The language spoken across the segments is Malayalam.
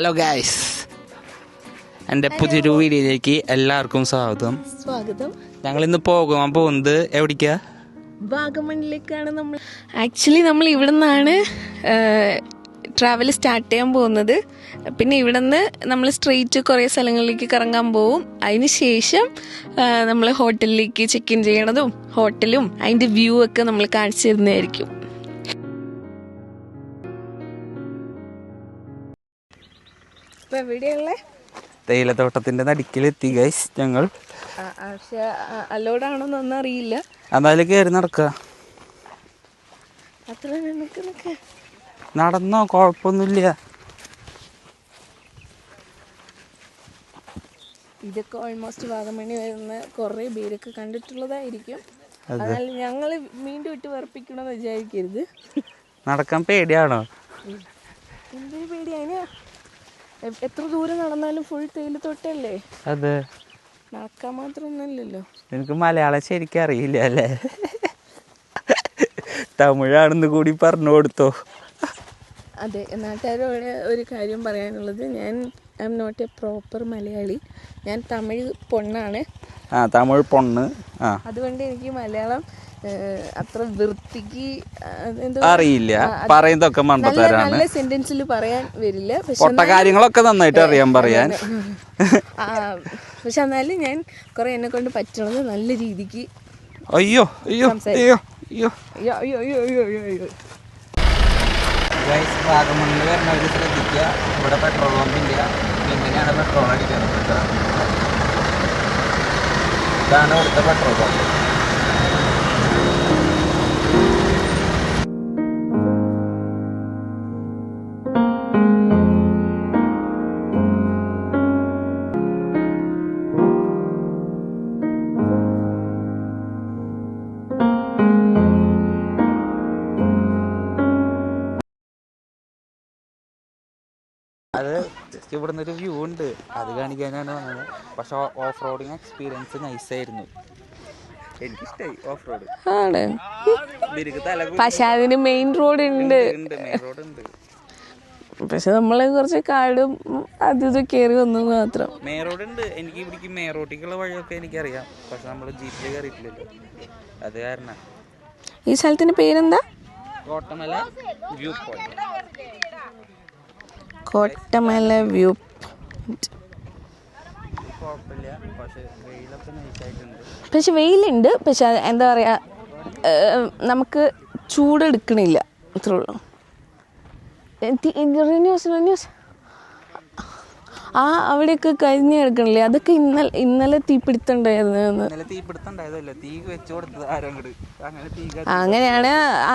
ഹലോ ഗൈസ്, എൻ്റെ പുതിയൊരു വീഡിയോയിലേക്ക് എല്ലാവർക്കും സ്വാഗതം. ഞങ്ങൾ ഇന്ന് പോകാൻ പോകുന്നത് എവിടേക്കാ? വാഗമണിലേക്കാണ്. നമ്മൾ ഇവിടെ നിന്നാണ് ട്രാവൽ സ്റ്റാർട്ട് ചെയ്യാൻ പോകുന്നത്. പിന്നെ ഇവിടെ നിന്ന് നമ്മൾ സ്ട്രെയിറ്റ് കുറേ സ്ഥലങ്ങളിലേക്ക് കറങ്ങാൻ പോവും. അതിന് ശേഷം നമ്മൾ ഹോട്ടലിലേക്ക് ചെക്ക് ഇൻ ചെയ്യണതും ഹോട്ടലും അതിൻ്റെ വ്യൂ ഒക്കെ നമ്മൾ കാണിച്ചു തരുന്നതായിരിക്കും. ഇപ്പൊ എവിടെയുള്ള തേയിലത്തോട്ടത്തിന്റെ നടുക്കിലെത്തി ഗൈസ് ഞങ്ങൾ. പക്ഷെ അലോഡാണോന്നൊന്നും അറിയില്ല. എന്തായാലും കയറി നടക്കുക. അത്ര നടന്നോ, കുഴപ്പമൊന്നുമില്ല. ഇതൊക്കെ ഓൾമോസ്റ്റ് വാഗമണി വരുന്ന കുറേ പേരൊക്കെ കണ്ടിട്ടുള്ളതായിരിക്കും. അതിനാൽ ഞങ്ങൾ വീണ്ടും ഇട്ട് വെറുപ്പിക്കണമെന്ന് വിചാരിക്കരുത്. നടക്കാൻ പേടിയാണോ? എന്തൊരു പേടിയാണ്. എത്ര ദൂരം നടന്നാലും ഫുൾ തേയിലത്തോട്ടല്ലേ. അതെ, നടക്കാൻ മാത്രമൊന്നുമല്ലല്ലോ. നിനക്ക് മലയാളം ശരിക്കും അറിയില്ല അല്ലേ? തമിഴാണെന്ന് കൂടി പറഞ്ഞു കൊടുത്തോ. അതെ, നാട്ടുകാരോട് ഒരു കാര്യം പറയാനുള്ളത്, ഞാൻ I am not a proper Malayali. ഞാൻ തമിഴ് പൊണ്ണാണ്. തമിഴ് പൊണ്ണ്. അതുകൊണ്ട് എനിക്ക് മലയാളം അത്ര വൃത്തിക്ക് അറിയില്ല. പറയുന്നതൊക്കെ നല്ല സെന്റൻസിൽ പറയാൻ വരില്ല. പക്ഷെ കാര്യങ്ങളൊക്കെ നന്നായിട്ട് അറിയാൻ പറയാൻ. പക്ഷെ എന്നാലും ഞാൻ കുറെ എന്നെ കൊണ്ട് പറ്റണത് നല്ല രീതിക്ക്. അയ്യോ അയ്യോ അയ്യോ അയ്യോ അയ്യോ അയ്യോ അയ്യോ അയ്യോ അയ്യോ. വാഗമണ്ണിൽ വരുന്നവർ ശ്രദ്ധിക്കുക, ഇവിടെ പെട്രോൾ പമ്പില്ല. ഇങ്ങനെയാണ് പെട്രോൾ അടിക്കുന്നത്. ഇതാണ് ഇവിടുത്തെ പെട്രോൾ പമ്പ്. അത് ജസ്റ്റ് ഇവിടുന്ന് ഒരു വ്യൂ ഉണ്ട്, അത് കാണിക്കാനാണ് വന്നത്. പക്ഷെ ഓഫ് റോഡിങ് എക്സ്പീരിയൻസ് നൈസായിരുന്നു. എനിക്കിഷ്ടായി ഓഫ് റോഡ്. പക്ഷെ അതിന് മെയിൻ റോഡ് ഉണ്ട്. പക്ഷെ നമ്മള് കുറച്ച് കാടും അത് ഇത് കയറി വന്നത് മാത്രം. മെയിൻ റോഡ് ഉണ്ട്. എനിക്ക് ഇവിടേക്ക് മെയിൻ റോഡിലേക്കുള്ള വഴിയൊക്കെ എനിക്കറിയാം. പക്ഷെ നമ്മള് ജീപ്പിൽ കയറിയിട്ടില്ലല്ലോ, അത് കാരണം. ഈ സ്ഥലത്തിന്റെ പേരെന്താ? Kottamala view point. Kottamala view. പക്ഷെ വെയിലുണ്ട്. പക്ഷെ എന്താ പറയാ, നമുക്ക് ചൂടെടുക്കണില്ല, അത്രേ ഉള്ളൂ. അവിടെയൊക്കെ കരിഞ്ഞ് കിടക്കണില്ലേ, അതൊക്കെ ഇന്നലെ തീപിടുത്തുണ്ടായിരുന്നു. അങ്ങനെയാണ് ആ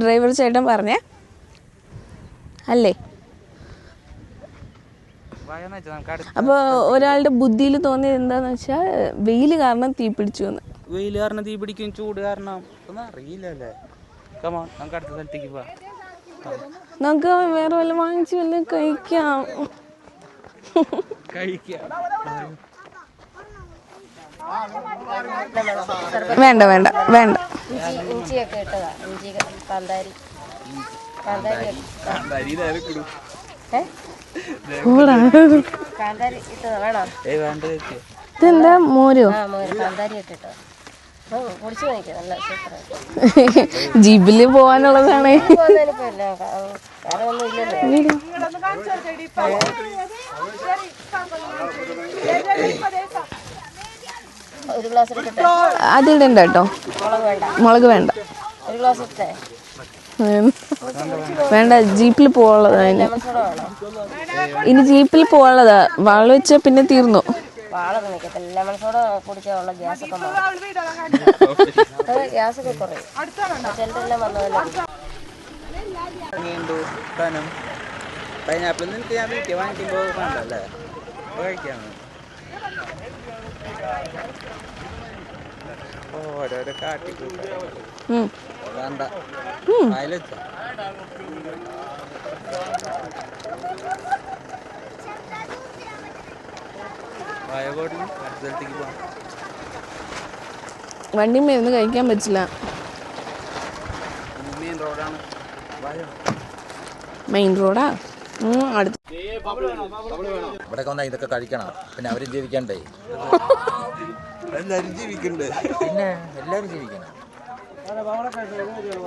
ഡ്രൈവർ ചേട്ടൻ പറഞ്ഞേ അല്ലേ. അപ്പൊ ഒരാളുടെ ബുദ്ധിയിൽ തോന്നിയത് എന്താന്ന് വെച്ചാൽ വെയിൽ കാരണം തീ പിടിച്ചു എന്ന്. വെയിൽ കാരണം തീ പിടിക്കും, ചൂട് കാരണം ഒന്നും അറിയില്ലല്ലേ. നമുക്ക് അടുത്ത സ്ഥലത്തേക്ക് പോവാം. നമുക്ക് വേറെ വല്ല വാങ്ങിച്ച് വല്ല കഴിക്കാം. വേണ്ട വേണ്ട വേണ്ട. ഇഞ്ചിയൊക്കെ ഇട്ടതാ, ഇഞ്ചി കാന്താരി. ഇതെന്താ, മോരോ? ജീപ്പില് പോവാനുള്ളതാണ്. അതിടണ്ട കേട്ടോ, മുളക് വേണ്ട. ഒരു ഗ്ലാസ് ഇട്ടേ. വേണ്ട, ജീപ്പിൽ പോവാനുള്ളതാ. ഇനി ജീപ്പിൽ പോവാനുള്ളതാ. വാള വെച്ച പിന്നെ തീർന്നു. ലെമൺ സോഡ കുടിക്കാനുള്ള ഗ്യാസൊക്കെ കുറയും. ചിലരെല്ലാം വന്നതല്ലേ. പൈനാപ്പിൾ നിനക്ക് ഞാൻ വീട്ടിൽ വാങ്ങിക്കുമ്പോൾ വേണ്ടല്ലേ, കഴിക്കാണ്. ഓരോരോ കാട്ടിക്കൂട്ട വേണ്ട. വണ്ടി മരുന്ന് കഴിക്കാൻ പറ്റില്ല. മെയിൻ റോഡാണ്. മെയിൻ റോഡാ അടുത്ത്. ഇവിടെ വന്നാൽ ഇതൊക്കെ കഴിക്കണം, പിന്നെ അവരും ജീവിക്കണ്ടേ? എല്ലാവരും ജീവിക്കണ്ടേ? പിന്നെ എല്ലാവരും ജീവിക്കണം.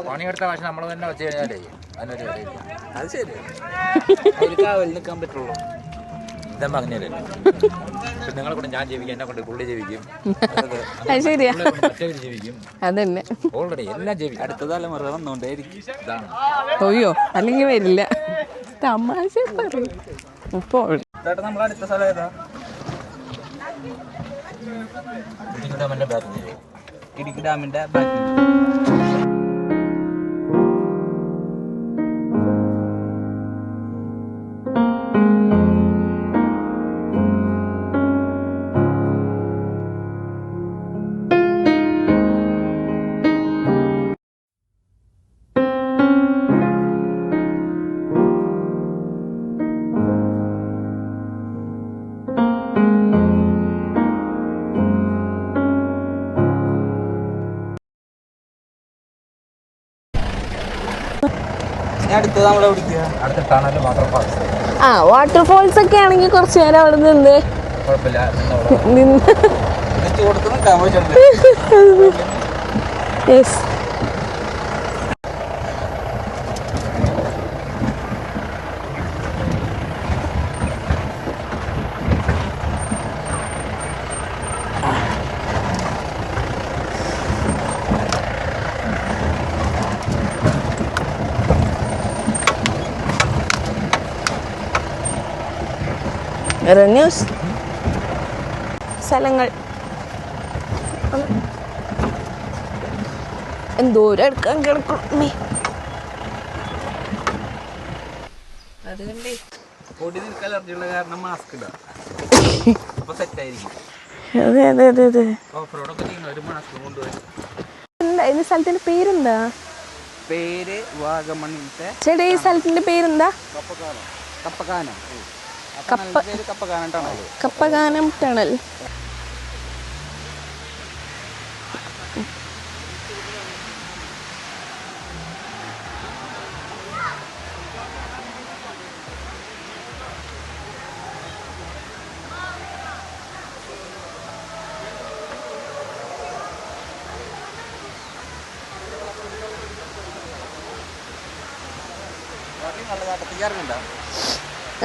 പണിയെടുത്ത ഭാഷ നമ്മൾ തന്നെ വെച്ച് കഴിഞ്ഞാലേ അതിനൊരു വിലയില്ല. അത് ശരി, അതിൽ കാവൽ നിൽക്കാൻ പറ്റുള്ളൂ. ഇതാ പറഞ്ഞല്ലേ, നിങ്ങളെ കൊണ്ട് ഞാൻ ജീവിക്കും, എന്നെ കൊണ്ട് പുള്ളി ജീവിക്കും, ശരിയാ, മറ്റവര് ജീവിക്കും, അതന്നെ. ഓൾറെഡി എല്ലാം ജീവിക്കും. അടുത്ത തലമുറ വന്നോണ്ടേയിരിക്കും. ഇതാണ്. ഒയ്യോ, അല്ലെങ്കിൽ വരില്ല. തമാശ പറയും. ഇപ്പോൾ നമ്മൾ അടുത്ത സ്ഥലം ഏതാ? ഡാമിന്റെ ബാക്കിൽ ഇടുക്കി ഡാമിന്റെ ബാക്കി. അടുത്തത് നമ്മളെ പിടിക്കുക. അടുത്ത ടണല് വാട്ടർഫാൾസ്. വാട്ടർഫോൾസ് ഒക്കെ ആണെങ്കിൽ കുറച്ചു നേരം അവിടെ നിന്ന് കുഴപ്പമില്ല. നിന്ന് കൊടുത്ത് നിൽക്കാൻ പറ്റുന്നുണ്ട്. യെസ്. ന്യൂസ് സ്ഥലങ്ങൾ എന്തോരം എടുക്കാൻ കിടക്കും. അതുകൊണ്ടേ പൊടി നിൽക്കാൻ അലർജിയുള്ള കാരണം മാസ്ക് ഇടാം, അപ്പൊ സെറ്റ് ആയിരിക്കും. അതെ അതെ അതെ അതെ. ഓഫ് റോഡൊക്കെ ചെയ്യുന്ന ഒരു മാസ്ക് കൊണ്ടുപോയി. എന്താ ഈ സ്ഥലത്തിന്റെ പേരെന്താ? പേര് വാഗമണിത്തെ. ചേട്ടാ ഈ സ്ഥലത്തിന്റെ പേരെന്താ? കപ്പക്കാനം. പേര് കപ്പക്കാനം ടണൽ. കപ്പകാനം ടണൽ.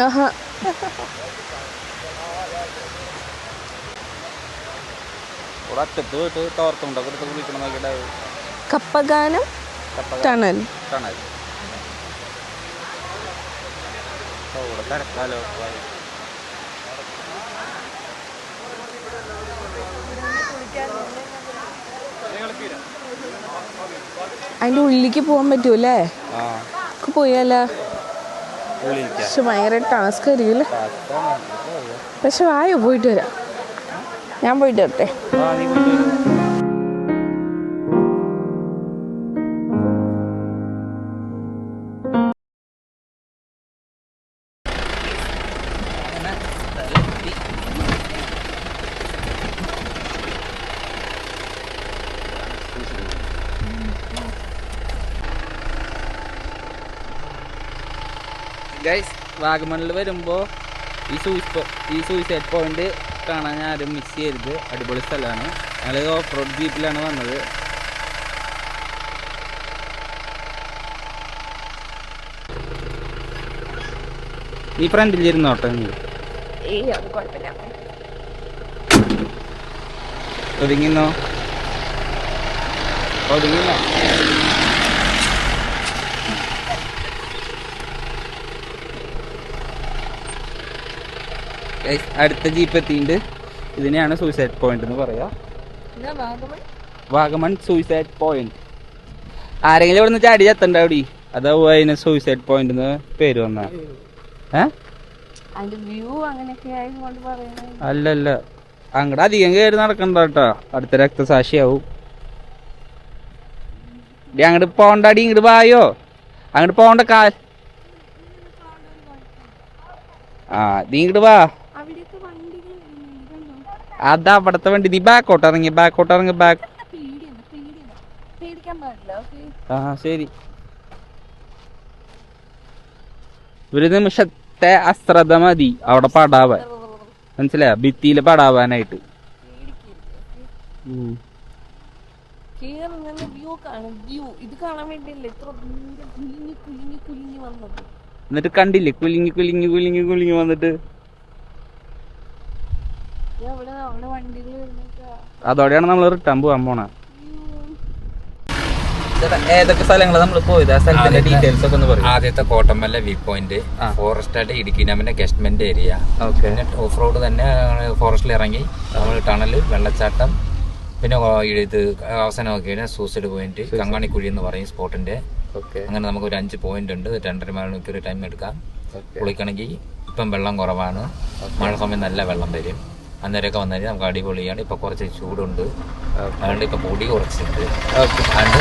ആഹാ. അറ്റത്ത് പോയിട്ട് തോർത്തുണ്ടൊക്കെ എടുത്ത് കുളിക്കണം നോക്കിയിട്ട് കപ്പകാനം ടണൽ. ടണൽ ഇവിടെ തിരക്കാലോ. അതിന്റെ ഉള്ളിലേക്ക് പോകാൻ പറ്റൂല്ലേ? പോയാലോ? പക്ഷെ ഭയങ്കര ടാസ്ക് ആയിരിക്കും. പക്ഷെ വായോ, പോയിട്ട് വരാം. ഞാൻ പോയിട്ട് വരട്ടെ. ഗൈസ്, വാഗമണിൽ വരുമ്പോൾ ഈ സൂയിസൈഡ് പോയിന്റ് കാണാൻ ആരും മിസ് ചെയ്യരുത്. അടിപൊളി സ്ഥലമാണ്. ഞങ്ങൾ ഓഫ് റോഡ് ജീപ്പിലാണ് വന്നത്. ഈ ഫ്രണ്ടിൽ ഇരുന്നോട്ടെ. ഒതുങ്ങിന്നോ? ഒതുങ്ങിന്നോ? അടുത്ത ജീപ്പ് എത്തിയിട്ടുണ്ട്. ഇതിനെയാണ് സൂയിസൈഡ് പോയിന്റ് എന്ന് പറയാ. Vagamon suicide point. ആരെങ്കിലും ഇവിടെ നിന്ന് ചാടി ചത്തണ്ട അവിടെ, അതാവും അതിന് സൂയിസൈഡ് പോയിന്റ് എന്ന് പേര് വന്ന. അല്ലല്ല, അങ്ങടെ അധികം കയറി നടക്കണ്ട കേട്ടോ, അടുത്ത രക്തസാക്ഷിയാവും. അങ്ങോട്ട് പോണ്ടാടി, ഇങ്ങോട്ട് വായോ. അങ്ങോട്ട് പോണ്ട കാൽ. നീ ഇങ്ങോട്ട് വാ. അതാ അവിടത്തെ വണ്ടി. നീ ബാക്കോട്ട് ഇറങ്ങി. ബാക്ക്. ശരി. ഒരു നിമിഷം ഒറ്റ അശ്രദ്ധ മതി അവിടെ പടാവാൻ, മനസ്സിലായ? ഭിത്തിയില് പടാവാനായിട്ട്. എന്നിട്ട് കണ്ടില്ലേ കുലുങ്ങി കുലുങ്ങി കുലുങ്ങി കുലുങ്ങി വന്നിട്ട്. അതോടെയാണ് നമ്മൾ റിട്ടേൺ പോവാൻ പോണ. ഏതൊക്കെ സ്ഥലങ്ങളാണ് നമ്മൾ പോയത്? ആ സ്ഥലത്തിന്റെ ഡീറ്റെയിൽസ് ഒക്കെ ഒന്ന് പറയും. ആദ്യത്തെ കോട്ടമല്ല വ്യൂ പോയിന്റ്, ഫോറസ്റ്റ് ആയിട്ട് ഇടുക്കി ഡാമിന്റെ ഗസ്റ്റ്മെന്റ് ഏരിയ, പിന്നെ ഓഫ് റോഡ് തന്നെ ഫോറസ്റ്റിൽ ഇറങ്ങി നമ്മൾ ടണല്, വെള്ളച്ചാട്ടം, പിന്നെ ഇത് അവസാനം നോക്കിയാൽ സൂസൈഡ് പോയിന്റ്, കങ്ങാണിക്കുഴി എന്ന് പറയും സ്പോട്ടിന്റെ. അങ്ങനെ നമുക്ക് ഒരു 5 പോയിന്റ് ഉണ്ട്. 2.5 മണിക്കൂർ ടൈം എടുക്കാം. കുളിക്കണമെങ്കിൽ ഇപ്പം വെള്ളം കുറവാണ്, മഴ സമയം നല്ല വെള്ളം വരും. അന്നേരമൊക്കെ വന്നു കഴിഞ്ഞാൽ നമുക്ക് അടിപൊളിയാണ്. ഇപ്പൊ കുറച്ച് ചൂടുണ്ട്, അതുകൊണ്ട് ഇപ്പൊ പൊടി കുറച്ചിട്ട്, അതുകൊണ്ട്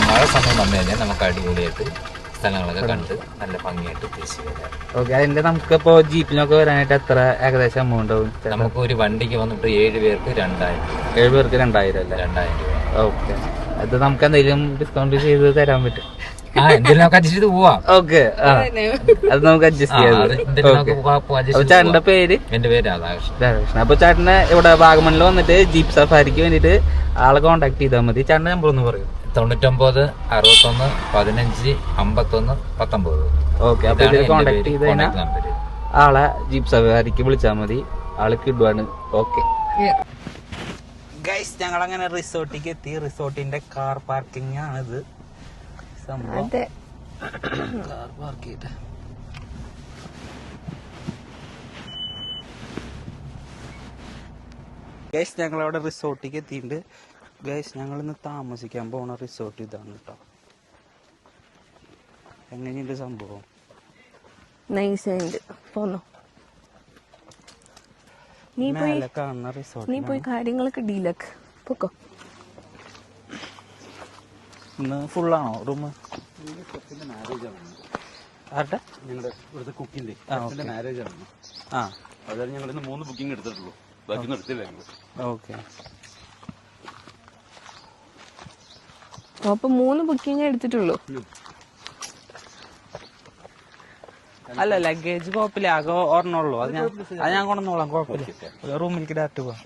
മഴ സമയം വന്നു കഴിഞ്ഞാൽ നമുക്ക് അടിപൊളിയായിട്ട് സ്ഥലങ്ങളൊക്കെ കണ്ട് നല്ല ഭംഗിയായിട്ട് തിരിച്ചു വരാം. ഓക്കെ. അതിന്റെ നമുക്കിപ്പോ ജീപ്പിനൊക്കെ വരാനായിട്ട് എത്ര ഏകദേശം എമൗണ്ട് ആവും? നമുക്ക് ഒരു വണ്ടിക്ക് വന്നിട്ട് 7 പേർക്ക് 2000. 7 പേർക്ക് 2000 അല്ലേ? 2000 രൂപ. ഓക്കെ. അത് നമുക്ക് എന്തെങ്കിലും ഡിസ്കൗണ്ട് ചെയ്ത് തരാൻ പറ്റും? എന്തെങ്കിലും നമുക്ക് അഡ്ജസ്റ്റ് ചെയ്ത് പോവാം. ഓക്കെ, അത് നമുക്ക് അഡ്ജസ്റ്റ് ചെയ്യാം. ചേട്ടന്റെ പേര്? എന്റെ പേര് രാധാകൃഷ്ണൻ. അപ്പൊ ചേട്ടന് ഇവിടെ വാഗമണിൽ വന്നിട്ട് ജീപ്പ് സഫാരിക്ക് വേണ്ടിട്ട് ആളെ കോണ്ടാക്ട് ചെയ്താൽ മതി. ചേട്ടന്റെ നമ്പർ ഒന്ന് പറയും. 99 61 15 51 19. ഓക്കെ. അപ്പൊ ഇതിൽ കോണ്ടാക്ട് ചെയ്ത് കഴിഞ്ഞാൽ ആളെ ജീപ്പ് സഫാരിക്ക് വിളിച്ചാൽ മതി. ആള് കിടുവാണ്. ഓക്കെ ഗൈസ്, ഞങ്ങൾ അങ്ങനെ റിസോർട്ടിലേക്ക് എത്തി. റിസോർട്ടിന്റെ കാർ പാർക്കിംഗ് ആണിത് സംഭവം. കാർ പാർക്ക് ചെയ്തിട്ട് ഗൈസ് ഞങ്ങളവിടെ റിസോർട്ടിലേക്ക് എത്തിയിട്ടുണ്ട്. ഗൈസ് ഞങ്ങളിന്ന് താമസിക്കാൻ പോണ റിസോർട്ട് ഇതാണ് കേട്ടോ. എങ്ങനെയുണ്ട് സംഭവം? നൈസായിട്ട് പോന്നോ. കാണുന്ന റിസോർട്ട് നീ പോയി കാര്യങ്ങളൊക്കെ ഡീലാക്ക് പൊക്കോ. ഇന്ന് ഫുള്ളാണോ റൂം? ആരുടെ? ഞങ്ങളുടെ ഇവിടുത്തെ കുക്കിന്റെ മാരേജ് ആണ്. അതായത് ഞങ്ങൾ ഇന്ന് 3 ബുക്കിംഗ് എടുത്തിട്ടുള്ളൂ, ബാക്കി നിർത്തില്ല ഞങ്ങൾ. ഓക്കെ. അപ്പൊ 3 ബുക്കിംഗ് എടുത്തിട്ടുള്ളൂ. അല്ല ലഗേജ് കുഴപ്പമില്ല, ആകെ ഒരെണ്ണുള്ളൂ. അത് ഞാൻ കൊണ്ടുവന്നോളാം, കുഴപ്പമില്ല. റൂമിലേക്ക് ഡയറക്റ്റ് പോവാം.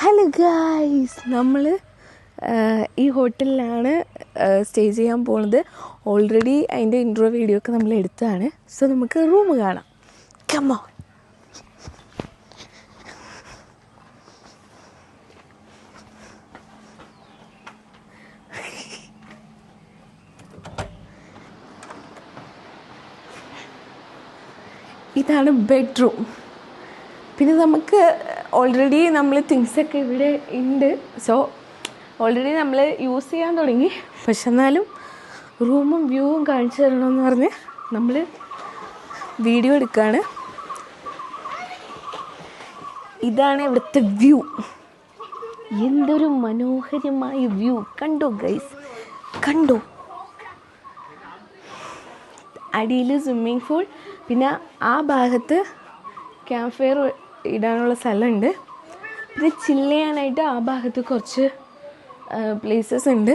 ഹലോ ഗായ്സ്, നമ്മള് ഈ ഹോട്ടലിലാണ് സ്റ്റേ ചെയ്യാൻ പോകുന്നത്. ഓൾറെഡി അതിൻ്റെ ഇൻട്രോ വീഡിയോ ഒക്കെ നമ്മൾ എടുത്തതാണ്. സോ നമുക്ക് റൂം കാണാം. Come on. ഇതാണ് ബെഡ്റൂം. പിന്നെ നമുക്ക് ഓൾറെഡി നമ്മൾ തിങ്സൊക്കെ ഇവിടെ ഉണ്ട്. സോ ഓൾറെഡി നമ്മൾ യൂസ് ചെയ്യാൻ തുടങ്ങി. പക്ഷെ എന്നാലും റൂമും വ്യൂവും കാണിച്ചു തരണമെന്ന് പറഞ്ഞ് നമ്മൾ വീഡിയോ എടുക്കുകയാണ്. ഇതാണ് ഇവിടുത്തെ വ്യൂ. എന്തൊരു മനോഹരമായ വ്യൂ. കണ്ടോ ഗൈസ്, കണ്ടോ? അടിയിൽ സ്വിമ്മിങ് പൂൾ, പിന്നെ ആ ഭാഗത്ത് ക്യാമ്പ് ഫയർ ഇടാനുള്ള സ്ഥലമുണ്ട്. പിന്നെ ചില്ല് ചെയ്യാനായിട്ട് ആ ഭാഗത്ത് കുറച്ച് പ്ലേസസ് ഉണ്ട്.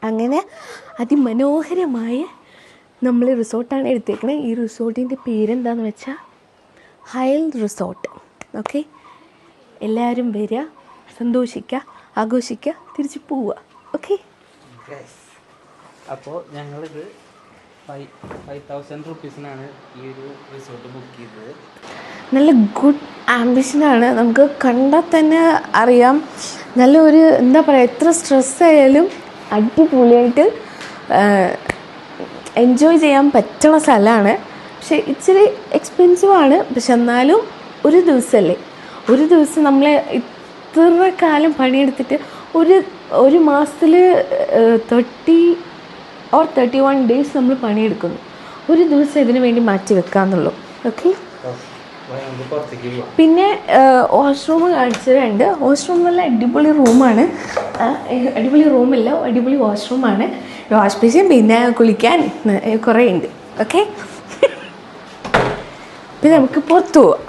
അങ്ങനെ അതിമനോഹരമായ നമ്മൾ റിസോർട്ടാണ് എടുത്തേക്കുന്നത്. ഈ റിസോർട്ടിൻ്റെ പേരെന്താണെന്ന് വെച്ചാൽ ഹയൽ റിസോർട്ട്. ഓക്കെ, എല്ലാവരും വരിക, സന്തോഷിക്കുക, ആഘോഷിക്കുക, തിരിച്ച് പോവുക. ഓക്കെ. അപ്പോൾ ഞങ്ങളിത് 5000 റുപ്പീസിനാണ് ഈ ഒരു റിസോർട്ട് ബുക്ക് ചെയ്തത്. നല്ല ഗുഡ് ആംബിഷനാണ്. നമുക്ക് കണ്ടാൽ തന്നെ അറിയാം, നല്ലൊരു എന്താ പറയുക, എത്ര സ്ട്രെസ് ആയാലും അടിപൊളിയായിട്ട് എൻജോയ് ചെയ്യാൻ പറ്റുന്ന സ്ഥലമാണ്. പക്ഷേ ഇച്ചിരി എക്സ്പെൻസീവാണ്. പക്ഷെ എന്നാലും ഒരു ദിവസമല്ലേ, ഒരു ദിവസം നമ്മൾ ഇത്ര കാലം പണിയെടുത്തിട്ട് ഒരു മാസത്തിൽ 30 or 31 days നമ്മൾ പണിയെടുക്കുന്നു. ഒരു ദിവസം ഇതിനു വേണ്ടി മാറ്റി വെക്കാന്നുള്ളൂ. ഓക്കെ. പിന്നെ വാഷ്റൂം കാണിച്ചിട്ടുണ്ട്. വാഷ്റൂം നല്ല അടിപൊളി റൂമാണ്. അടിപൊളി റൂമില്ല, അടിപൊളി വാഷ്റൂമാണ്. വാഷ് ബേസിൻ, പിന്നെ കുളിക്കാൻ കുറേ ഉണ്ട്. ഓക്കെ. പിന്നെ നമുക്ക് പുറത്തു പോവാം.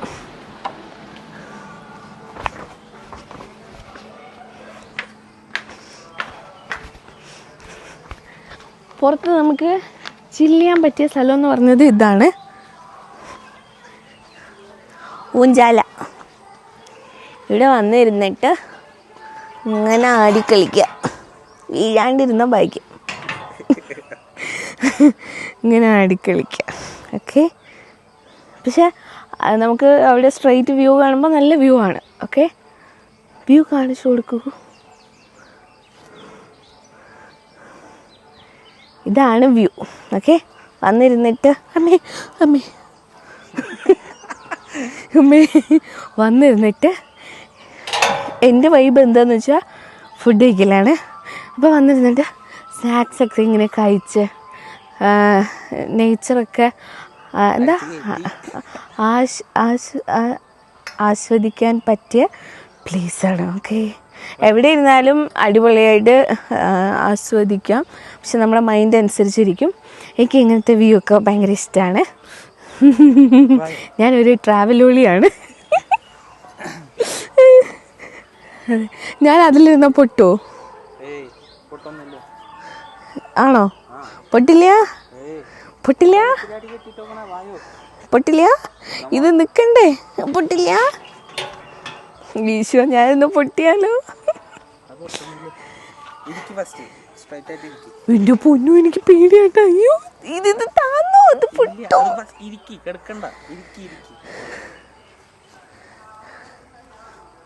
പുറത്ത് നമുക്ക് ചില്ല് ചെയ്യാൻ പറ്റിയ സ്ഥലം എന്ന് പറഞ്ഞത് ഇതാണ്. ഊഞ്ചാല. ഇവിടെ വന്നിരുന്നിട്ട് ഇങ്ങനെ ആടിക്കളിക്കുക. വീഴാണ്ടിരുന്ന ഭാഗ്യം. ഇങ്ങനെ ആടിക്കളിക്കുക. ഓക്കെ. പക്ഷെ നമുക്ക് അവിടെ സ്ട്രെയിറ്റ് വ്യൂ കാണുമ്പോൾ നല്ല വ്യൂ ആണ്. ഓക്കെ, വ്യൂ കാണിച്ചു കൊടുക്കൂ. ഇതാണ് വ്യൂ. ഓക്കെ, വന്നിരുന്നിട്ട് അമ്മേ അമ്മേ അമ്മേ വന്നിരുന്നിട്ട് എൻ്റെ വൈബ് എന്താണെന്ന് വെച്ചാൽ ഫുഡ് കഴിക്കലാണ്. അപ്പോൾ വന്നിരുന്നിട്ട് സ്നാക്സൊക്കെ ഇങ്ങനെ കഴിച്ച് നേച്ചറൊക്കെ എന്താ ആസ്വദിക്കാൻ പറ്റിയ പ്ലേസാണ്. ഓക്കെ, എവിടെ ഇരുന്നാലും അടിപൊളിയായിട്ട് ആസ്വദിക്കാം. പക്ഷെ നമ്മുടെ മൈൻഡ് അനുസരിച്ചിരിക്കും. എനിക്ക് ഇങ്ങനത്തെ വ്യൂ ഒക്കെ ഭയങ്കര ഇഷ്ടമാണ്. ഞാനൊരു ട്രാവലോളിയാണ്. ഞാൻ അതിലിരുന്ന പൊട്ടോ? ആണോ? പൊട്ടില്ല പൊട്ടില്ല പൊട്ടില്ല. ഇത് നിൽക്കണ്ടേ? പൊട്ടില്ല. ഈശോ, ഞാനിന്ന് പൊട്ടിയാലോ? എന്റെ പൊന്നു, എനിക്ക് പേടിയാട്ടോ. അയ്യോ, ഇത് താന്നോ? അത് പൊട്ടോ?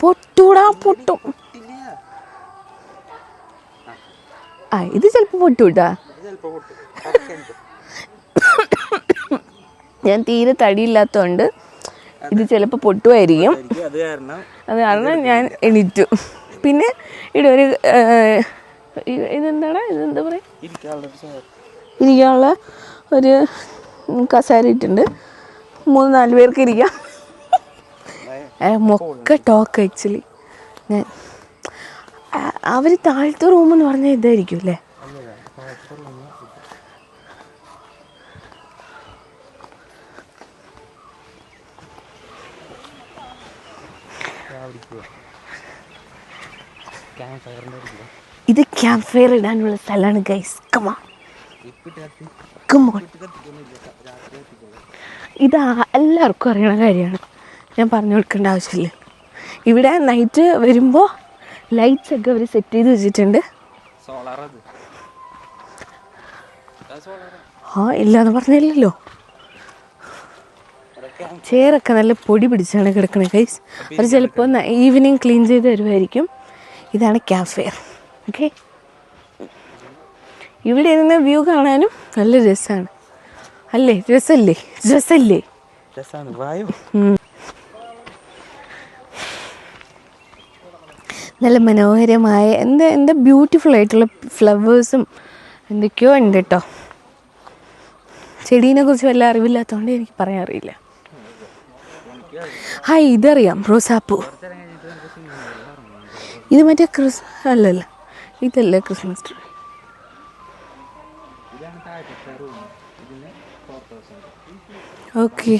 പൊട്ടൂടാ, പൊട്ടും. ആ, ഇത് ചിലപ്പോ പൊട്ടൂട്ടാ. ഞാൻ തീരെ തടിയില്ലാത്തതുകൊണ്ട് ഇത് ചിലപ്പോൾ പൊട്ടുമായിരിക്കും. അത് കാരണം ഞാൻ എണീറ്റു. പിന്നെ ഇവിടെ ഒരു ഇതെന്താണ്, ഇതെന്താ പറയുക, ഇരിക്കാനുള്ള ഒരു കസേര ഇട്ടുണ്ട്. 3-4 പേർക്ക് ഇരിക്കാം. മൊക്ക ടോക്ക് ആക്ച്വലി. ഞാൻ അവർ താഴത്തെ റൂമെന്ന് പറഞ്ഞാൽ ഇതായിരിക്കും അല്ലേ? ഇത് ക്യാമ്പ് ഫയർ ഇടാനുള്ള സ്ഥലമാണ് ഗൈസ്. Come on come on. ഇത് എല്ലാവർക്കും അറിയണ കാര്യമാണ്, ഞാൻ പറഞ്ഞു കൊടുക്കേണ്ട ആവശ്യമില്ല. ഇവിടെ നൈറ്റ് വരുമ്പോൾ ലൈറ്റ്സ് ഒക്കെ അവർ സെറ്റ് ചെയ്ത് വെച്ചിട്ടുണ്ട്. ആ, ഇല്ലാന്ന് പറഞ്ഞില്ലല്ലോ. ചെയറൊക്കെ നല്ല പൊടി പിടിച്ചാണ് കിടക്കണത് ഗൈസ്. അത് ചിലപ്പോൾ ഈവനിങ് ക്ലീൻ ചെയ്ത് തരുമായിരിക്കും. ഇതാണ് ക്യാമ്പ് ഫയർ. ഓക്കെ, ഇവിടെ ഇരുന്ന് വ്യൂ കാണാനും നല്ല രസമാണ് അല്ലേ? രസല്ലേ? രസല്ലേ? നല്ല മനോഹരമായ എന്താ ബ്യൂട്ടിഫുൾ ആയിട്ടുള്ള ഫ്ലവേഴ്സും എന്തൊക്കെയോ ഉണ്ട് കേട്ടോ. ചെടീനെ കുറിച്ച് വല്ല അറിവില്ലാത്തതുകൊണ്ട് എനിക്ക് പറയാൻ അറിയില്ല. ഹായ്, ഇതറിയാം, റോസാപ്പൂ. ഇത് മറ്റേ അല്ലല്ല, ഇതല്ലേ ക്രിസ്മസ് ട്രീ. ഓക്കെ.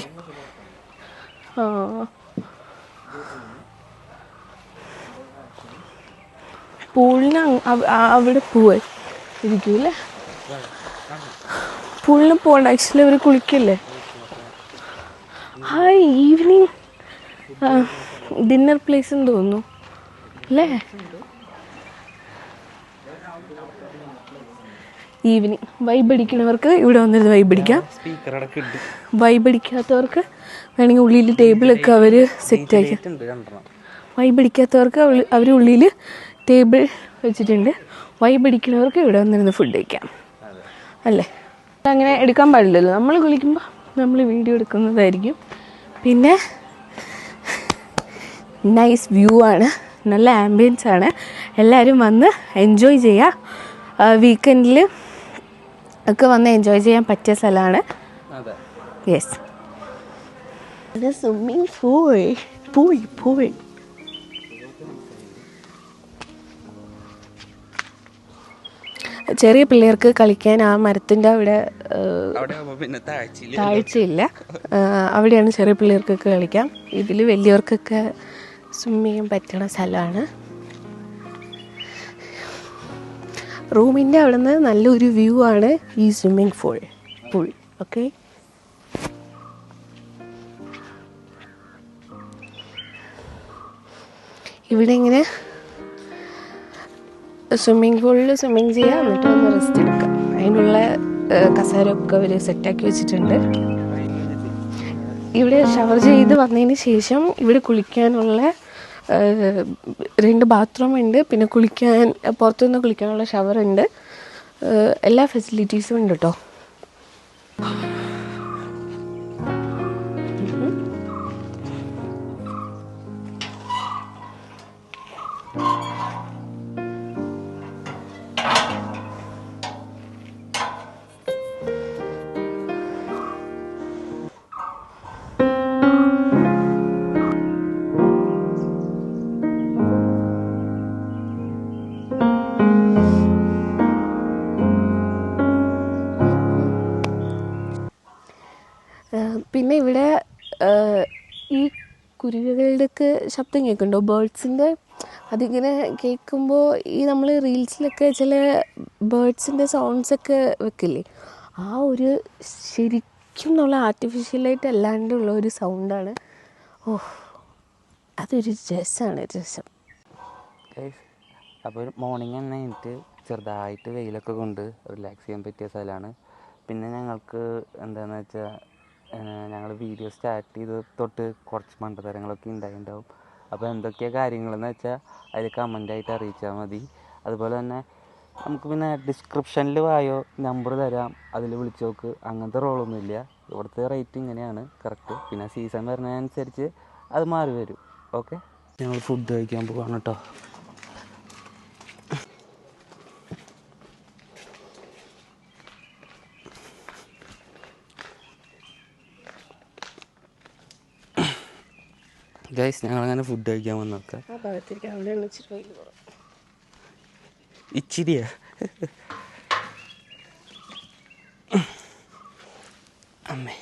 ആ, പൂളിന് അവിടെ പോവാ ഇരിക്കൂല്ലേ? പൂളിന് പോകണ്ട, ആക്ച്വലി അവർ കുളിക്കല്ലേ. ഹായ്, ഈവനിങ് ഡിന്നർ പ്ലേസ് എന്ന് തോന്നുന്നു അല്ലേ? ഈവനിങ് വൈബ് അടിക്കുന്നവർക്ക് ഇവിടെ വന്നിരുന്ന് വൈബ് അടിക്കാം. വൈബ് അടിക്കാത്തവർക്ക് വേണമെങ്കിൽ ഉള്ളിൽ ടേബിളൊക്കെ അവർ സെറ്റാക്കി. വൈബ് അടിക്കാത്തവർക്ക് അവർ ഉള്ളിൽ ടേബിൾ വെച്ചിട്ടുണ്ട്. വൈബ് അടിക്കുന്നവർക്ക് ഇവിടെ വന്നിരുന്ന് ഫുഡ് കഴിക്കാം അല്ലേ? അങ്ങനെ എടുക്കാൻ പാടില്ലല്ലോ. നമ്മൾ കുളിക്കുമ്പോൾ നമ്മൾ വീഡിയോ എടുക്കുന്നതായിരിക്കും. പിന്നെ നൈസ് വ്യൂ ആണ്, നല്ല ആംബിയൻസ് ആണ്. എല്ലാവരും വന്ന് എൻജോയ് ചെയ്യുക. വീക്കെൻഡിൽ ഒക്കെ വന്ന് എൻജോയ് ചെയ്യാൻ പറ്റിയ സ്ഥലമാണ്. യെസ്, ഇത് സ്വിമ്മിങ് പൂൾ. ചെറിയ പിള്ളേർക്ക് കളിക്കാൻ ആ മരത്തിൻ്റെ അവിടെ താഴ്ചയില്ല. അവിടെയാണ് ചെറിയ പിള്ളേർക്കൊക്കെ കളിക്കാം. ഇതിൽ വലിയവർക്കൊക്കെ സ്വിം ചെയ്യാൻ പറ്റുന്ന സ്ഥലമാണ്. റൂമിൻ്റെ അവിടെ നിന്ന് നല്ലൊരു വ്യൂ ആണ് ഈ സ്വിമ്മിങ് പൂൾ. ഓക്കെ, ഇവിടെ ഇങ്ങനെ സ്വിമ്മിങ് പൂളിൽ സ്വിമ്മിങ് ചെയ്യുക, എന്നിട്ട് ഒന്ന് റെസ്റ്റ് എടുക്കുക. അതിനുള്ള കസേരയൊക്കെ അവർ സെറ്റാക്കി വെച്ചിട്ടുണ്ട്. ഇവിടെ ഷവർ ചെയ്ത് വന്നതിന് ശേഷം ഇവിടെ കുളിക്കാനുള്ള 2 ബാത്റൂം ഉണ്ട്. പിന്നെ പുറത്തുനിന്ന് കുളിക്കാനുള്ള ഷവർ ഉണ്ട്. എല്ലാ ഫെസിലിറ്റീസും ഉണ്ട് കേട്ടോ. പിന്നെ ഇവിടെ ഈ കുരുവികളുടെയൊക്കെ ശബ്ദം കേൾക്കുന്നുണ്ടോ, ബേർഡ്സിൻ്റെ? അതിങ്ങനെ കേൾക്കുമ്പോൾ ഈ നമ്മൾ റീൽസിലൊക്കെ ചില ബേർഡ്സിൻ്റെ സൗണ്ട്സൊക്കെ വെക്കില്ലേ, ആ ഒരു ശരിക്കും നമ്മൾ ആർട്ടിഫിഷ്യലായിട്ട് അല്ലാണ്ടുള്ള ഒരു സൗണ്ടാണ്. അതൊരു രസമാണ്, രസം. അപ്പോൾ മോർണിംഗ് തന്നെ എനിക്ക് ചെറുതായിട്ട് വെയിലൊക്കെ കൊണ്ട് റിലാക്സ് ചെയ്യാൻ പറ്റിയ സ്ഥലമാണ്. പിന്നെ ഞങ്ങൾക്ക് എന്താണെന്ന് വെച്ചാൽ ഞങ്ങൾ വീഡിയോ സ്റ്റാർട്ട് ചെയ്ത് തൊട്ട് കുറച്ച് മണ്ടത്തരങ്ങളൊക്കെ ഉണ്ടാവും. അപ്പോൾ എന്തൊക്കെയാണ് കാര്യങ്ങളെന്ന് വെച്ചാൽ അതിൽ കമൻ്റായിട്ട് അറിയിച്ചാൽ മതി. അതുപോലെ തന്നെ നമുക്ക് പിന്നെ ഡിസ്ക്രിപ്ഷനിൽ വായോ നമ്പർ തരാം, അതിൽ വിളിച്ച് നോക്ക്. അങ്ങനത്തെ റോളൊന്നുമില്ല. ഇവിടുത്തെ റേറ്റ് ഇങ്ങനെയാണ് കറക്റ്റ്. പിന്നെ സീസൺ വരുന്നതിനനുസരിച്ച് അത് മാറി വരും. ഓക്കെ, ഞങ്ങൾ ഫുഡ് കഴിക്കാൻ പോവാണ് കേട്ടോ. ഗൈസ്, ഞങ്ങളങ്ങനെ ഫുഡ് കഴിക്കാൻ വന്നോക്കാം. ഇച്ചിരിയാ അമ്മേ.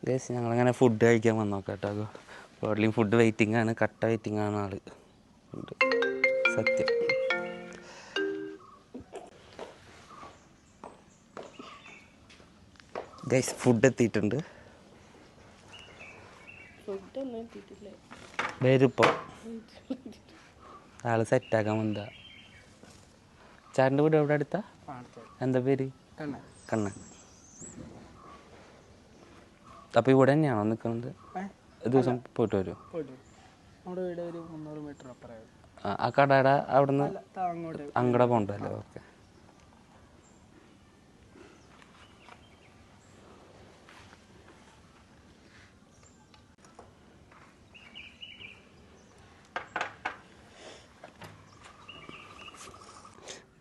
ഗൈസ്, ഞങ്ങളങ്ങനെ ഫുഡ് കഴിക്കാൻ വന്നോക്കാം കേട്ടോ. ഹോട്ടലിൽ ഫുഡ് വെയിറ്റിംഗ് ആണ്, കട്ട വെയിറ്റിംഗ് ആണ് ആള്. സത്യം. ഗൈസ്, ഫുഡ് എത്തിയിട്ടുണ്ട്. വരുമ്പോൾ ആള് സെറ്റാക്കാൻ വന്നതാ. ചേട്ടൻ്റെ വീട് എവിടെ അടുത്താ? എന്താ പേര്? കണ്ണൻ. അപ്പോൾ ഇവിടെ തന്നെയാണോ നിൽക്കുന്നത്? ദിവസം പോയിട്ട് വരുമോ? ആ കടയുടെ അവിടെ നിന്ന് അങ്ങടെ പോകണ്ടല്ലോ. ഓക്കെ.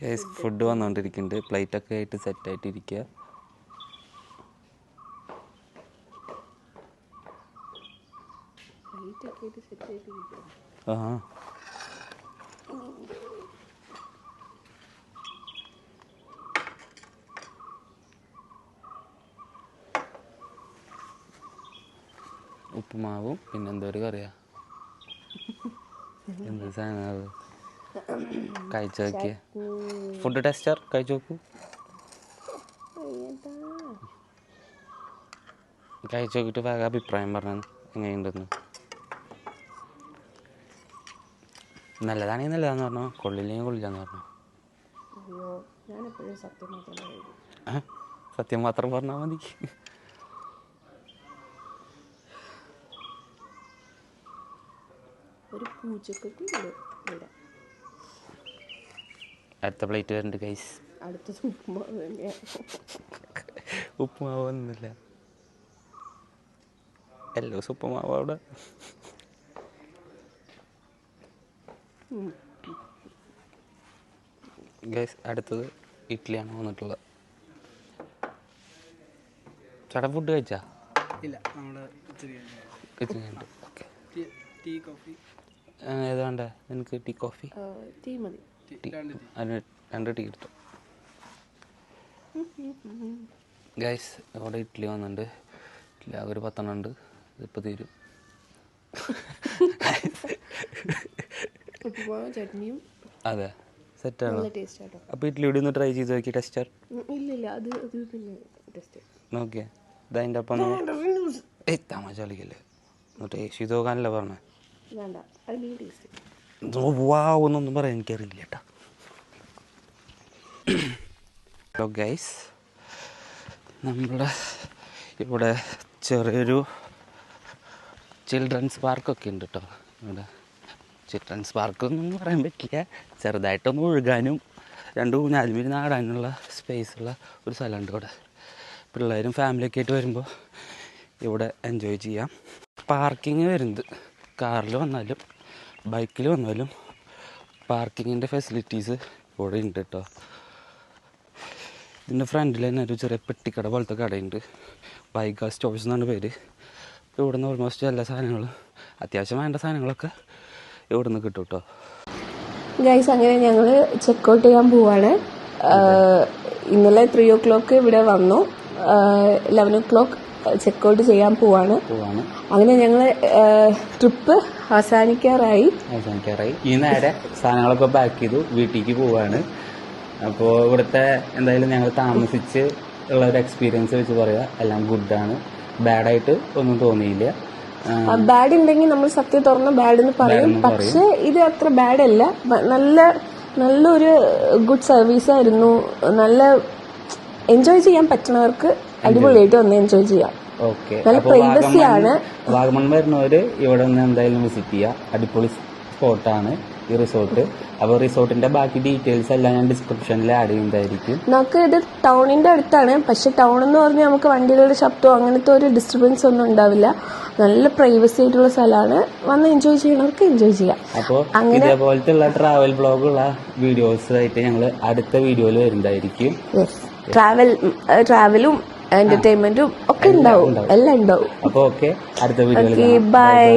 ഗൈസ്, ഫുഡ് വന്നുകൊണ്ടിരിക്കുന്നുണ്ട്. പ്ലേറ്റൊക്കെ ആയിട്ട് സെറ്റായിട്ടിരിക്കുക. ആ, ഉപ്പുമാവും പിന്നെന്തോ ഒരു കറിയാ. എന്ത് സാധനം കഴിച്ചു നോക്കിയ ഫുഡ് ടെസ്റ്റർ കഴിച്ചു നോക്കൂ. കഴിച്ചു നോക്കിയിട്ട് വേഗം അഭിപ്രായം പറഞ്ഞു എങ്ങനെയുണ്ടെന്ന്. നല്ലതാണെങ്കിൽ നല്ലതാന്ന് പറഞ്ഞോ, കൊള്ളില്ലെങ്കിൽ കൊള്ളില്ലാന്ന് പറഞ്ഞോ. സത്യം മാത്രം പറഞ്ഞാൽ മതി. അടുത്ത പ്ലേറ്റ് വരുന്നുണ്ട് ഗൈസ്. ഉപ്പുമാവ് ഒന്നുമില്ല, എല്ലാ ദിവസവും ഉപ്പുമാവ് അവിടെ. ഗൈസ്, അടുത്തത് ഇഡ്ഡലിയാണ് വന്നിട്ടുള്ളത്. ചേട്ടാ ഫുഡ് കഴിച്ചാ? ഇല്ല, നമ്മള് ഓക്കെ. ഏത് വേണ്ടേ നിനക്ക്? Tea coffee? ടീ മതി. അതിന് 2 ടീ എടുത്തു. ഗൈസ്, അവിടെ ഇഡ്ഡലി വന്നിട്ടുണ്ട്. ഇഡ്ഡലി ആകെ ഒരു 10 ഉണ്ട്. ഇതിപ്പോൾ തീരും. ചട്നിയും അതെ, സെറ്റാണോ? അപ്പോൾ ഇഡ്ഡലി ഇവിടെ ഒന്ന് ട്രൈ ചെയ്ത് നോക്കി ടെസ്റ്റർ. നോക്കിയേ, ഇതതിൻ്റെ ഒപ്പം തമാശ കളിക്കല്ലേ. എന്നിട്ട് ടേസ്റ്റ് ചെയ്ത് നോക്കാനല്ലേ പറഞ്ഞേ? വേണ്ട, അത് നീ ടേസ്റ്റ് വാവെന്നൊന്നും പറയാൻ എനിക്കറിയില്ല കേട്ടോ. ഹലോ ഗൈസ്, നമ്മുടെ ഇവിടെ ചെറിയൊരു ചിൽഡ്രൻസ് പാർക്കൊക്കെ ഉണ്ട് കേട്ടോ. ഇവിടെ ചിൽഡ്രൻസ് പാർക്കൊന്നും പറയാൻ പറ്റില്ല, ചെറുതായിട്ടൊന്ന് ഒഴുകാനും 2 ഊഞ്ഞാലുമേൽ ആടാനുള്ള സ്പേസുള്ള ഒരു സ്ഥലമുണ്ട് ഇവിടെ. പിള്ളേരും ഫാമിലിയൊക്കെ ആയിട്ട് വരുമ്പോൾ ഇവിടെ എൻജോയ് ചെയ്യാം. പാർക്കിങ് വരുന്നത് കാറിൽ വന്നാലും ബൈക്കിൽ വന്നാലും പാർക്കിങ്ങിൻ്റെ ഫെസിലിറ്റീസ് ഇവിടെ ഉണ്ട് കേട്ടോ. ഇതിൻ്റെ ഫ്രണ്ടിൽ തന്നെ ഒരു ചെറിയ പെട്ടിക്കട പോലത്തെ കടയുണ്ട്, ബൈക്ക് സ്റ്റോഴ്സ് എന്നാണ് പേര്. ഇവിടെ നിന്ന് ഓൾമോസ്റ്റ് എല്ലാ സാധനങ്ങളും, അത്യാവശ്യം വേണ്ട സാധനങ്ങളൊക്കെ ഇവിടെ നിന്ന് കിട്ടും കേട്ടോ. ഗൈസ്, അങ്ങനെ ഞങ്ങൾ ചെക്കൗട്ട് ചെയ്യാൻ പോവാണ്. ഇന്നലെ 3 o'clock ഇവിടെ വന്നു, 11 o'clock ചെക്കൗട്ട് ചെയ്യാൻ പോവാണ്. അങ്ങനെ ഞങ്ങൾ ട്രിപ്പ് അവസാനിക്കാറായി. ഈ നേരെ സാധനങ്ങളൊക്കെ പാക്ക് ചെയ്തു വീട്ടിലേക്ക് പോവാണ്. അപ്പോൾ ഇവിടുത്തെ എന്തായാലും ഞങ്ങൾ താമസിച്ച് ഉള്ള ഒരു എക്സ്പീരിയൻസ് വെച്ച് പറയാം, എല്ലാം ഗുഡാണ്, ബാഡായിട്ട് ഒന്നും തോന്നിയില്ല. ബാഡ് ഉണ്ടെങ്കിൽ നമ്മൾ സത്യം തുറന്ന് ബാഡ് എന്ന് പറയും, പക്ഷെ ഇത് അത്ര ബാഡ് അല്ല. നല്ലൊരു ഗുഡ് സർവീസ് ആയിരുന്നു. നല്ല എൻജോയ് ചെയ്യാൻ പറ്റുന്നവർക്ക് അടിപൊളിയായിട്ട് വന്ന് എൻജോയ് ചെയ്യാം. ഓക്കെ, നല്ല പ്രൈവസി ആണ്. വാഗമൺ വരുന്നവര് ഇവിടെ നിന്ന് എന്തായാലും വിസിറ്റ് ചെയ്യുക, അടിപൊളി സ്പോട്ടാണ് ഈ റിസോർട്ട്. അപ്പോൾ റിസോർട്ടിന്റെ ബാക്കി ഡീറ്റെയിൽസ് എല്ലാം ഞാൻ ഡിസ്ക്രിപ്ഷനിൽ ആഡ് ചെയ്യുന്നതായിരിക്കും. നമുക്ക് ഇത് ടൗണിന്റെ അടുത്താണ്, പക്ഷെ ടൗൺ എന്ന് പറഞ്ഞാൽ നമുക്ക് വണ്ടികളുടെ ശബ്ദമോ അങ്ങനത്തെ ഒരു ഡിസ്റ്റർബൻസ് ഒന്നും ഉണ്ടാവില്ല. നല്ല പ്രൈവസി ആയിട്ടുള്ള സ്ഥലമാണ്, വന്ന് എൻജോയ് ചെയ്യണവർക്ക് എൻജോയ് ചെയ്യാം. അപ്പോൾ ഇതേപോലത്തെ ഉള്ള ട്രാവൽ ബ്ലോഗുള്ള വീഡിയോസ് ആയിട്ട് ഞങ്ങൾ അടുത്ത വീഡിയോയിൽ വരുന്നതായിരിക്കും. ട്രാവലും എന്റർടൈൻമെന്റും ഒക്കെ ഉണ്ടാവും, എല്ലാം ഉണ്ടാവും. അപ്പോൾ ഓക്കെ, അടുത്ത വീഡിയോയിൽ ബൈ.